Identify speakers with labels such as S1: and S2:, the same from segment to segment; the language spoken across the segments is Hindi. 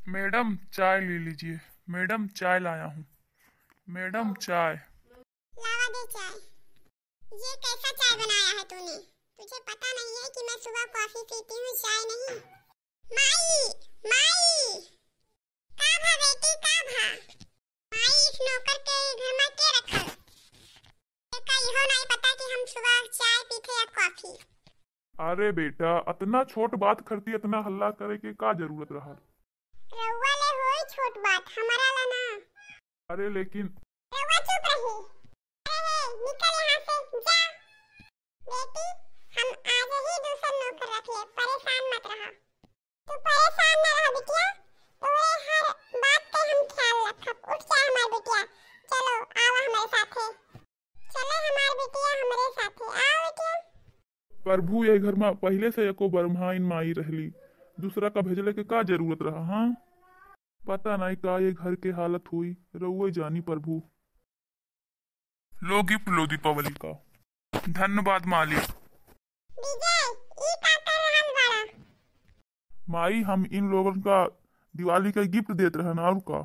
S1: मैडम चाय ले लीजिए। मैडम चाय लाया हूँ। मैडम चाय।
S2: लावा दे चाय। ये कैसा चाय बनाया है तूने? तुझे पता नहीं है कि मैं सुबह कॉफी पीती हूँ, चाय नहीं। माई, माई, का भा बेटी का भा? माई इस नौकर के घर में के रखल? एका इहो नहीं पता कि हम सुबह चाय पीते या कॉफी।
S1: अरे बेटा, इतना छोट बात करती, इतना हल्ला करे के का जरूरत रहा?
S2: रउआ ले होई छोट बात, हमारा ला ना।
S1: अरे लेकिन
S2: रउआ चुप रही। अरे निकल यहाँ से, जा। बेटी, हम आज ही दूसरा नौकर रख ले, परेशान मत रहा। तू परेशान न रह बिटिया, तोरे हर बात पे हम ख्याल रखब। उठ जा हमार बिटिया, चलो आओ हमारे साथे। चले हमार बिटिया हमरे साथे, आओ बिटिया।
S1: प्रभु ये घर में पहले से एको बरमाइन माई रहली, दूसरा का भेजले के का जरूरत रहा? हाँ, पता नहीं का ये घर के हालत हुई, रउए जानी प्रभु। लो गिफ्ट लो दीपावली का। धन्यवाद मालिक।
S2: विजय, ई का कर रहल बाड़ा?
S1: माई हम इन लोगों का दिवाली का गिफ्ट देते रहन, और का?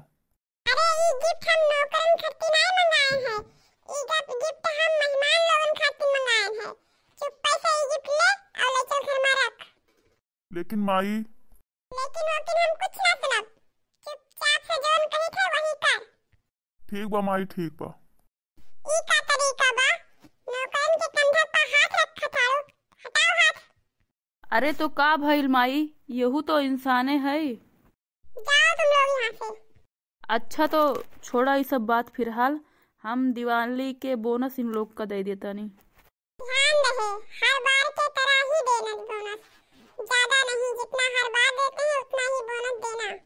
S2: अरे ई गिफ्ट हम नौकरन खातिर नहीं मंगाए हैं। ई गिफ्ट हम मेहमान लोगन खातिर मंगाए हैं। चुप्पे से ई गिफ्ट ले और ले चल घर में रख।
S1: लेकिन माई।
S2: लेकिन हम कुछ ना सुनब। चुपचाप से जौन कही थे वही कर।
S1: ठीक बा माई, ठीक बा।
S2: ई का तरीका बा? नौकरन के कंधा पर हाथ रख थारो, हटाओ हाथ।
S3: अरे तो का भइल माई, यहू तो इंसाने है।
S2: जाओ तुम लोग यहाँ से।
S3: अच्छा तो छोड़ा ये सब बात, फिलहाल हम दिवाली के बोनस इन लोग का दे देता नहीं।
S2: ध्यान रहे, हर बार के तरह ही देना बोनस। ज्यादा नहीं, जितना हर बार देते हैं उतना ही बोनस देना।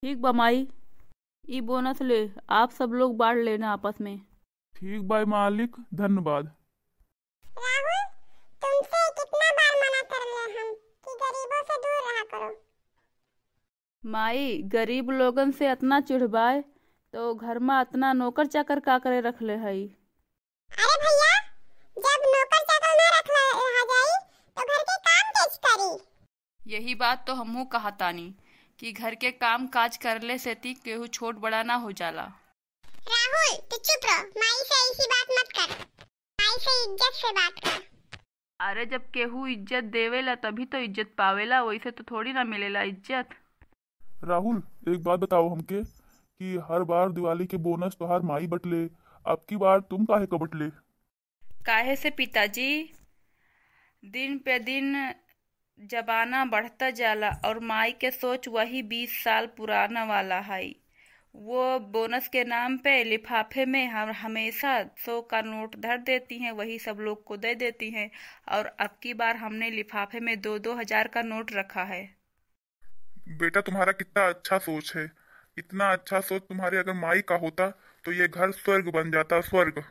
S3: ठीक बा माई, ये बोनस ले आप सब लोग बांट लेना आपस में।
S1: ठीक बा मालिक, धन्यवाद।
S2: राहुल, तुमसे कितना बार मना कर ले हम कि गरीबों से दूर रहा करो।
S3: माई गरीब लोगन से इतना चिढ़वाए तो घर में इतना नौकर चाकर का करे रख ले हई।
S2: अरे भैया, जब नौकर चाकर ना रहा जाई तो घर के काम कैसे करी?
S3: यही बात तो हमहू कहा तानी कि घर के काम काज करले से ती केहू छोट बड़ा ना हो जाला।
S2: राहुल, तू चुप रहो, माई से ऐसी बात मत कर। माई से इज्जत से बात कर।
S3: अरे जब केहू इज्जत देवेला तभी तो इज्जत पावेला, वैसे तो थोड़ी ना मिलेला इज्जत।
S1: राहुल एक बात बताओ हमके कि हर बार दिवाली के बोनस तो हर माई बटले, अब की बार तुम काहे का बटले?
S3: काहे से पिताजी, दिन पे दिन जमाना बढ़ता जाला और माई के सोच वही 20 साल पुराना वाला है। वो बोनस के नाम पे लिफाफे में हम हमेशा 100 का नोट धर देती हैं, वही सब लोग को दे देती हैं। और अब की बार हमने लिफाफे में 2-2 हजार का नोट रखा है।
S1: बेटा तुम्हारा कितना अच्छा सोच है। इतना अच्छा सोच तुम्हारे अगर माई का होता तो ये घर स्वर्ग बन जाता, स्वर्ग।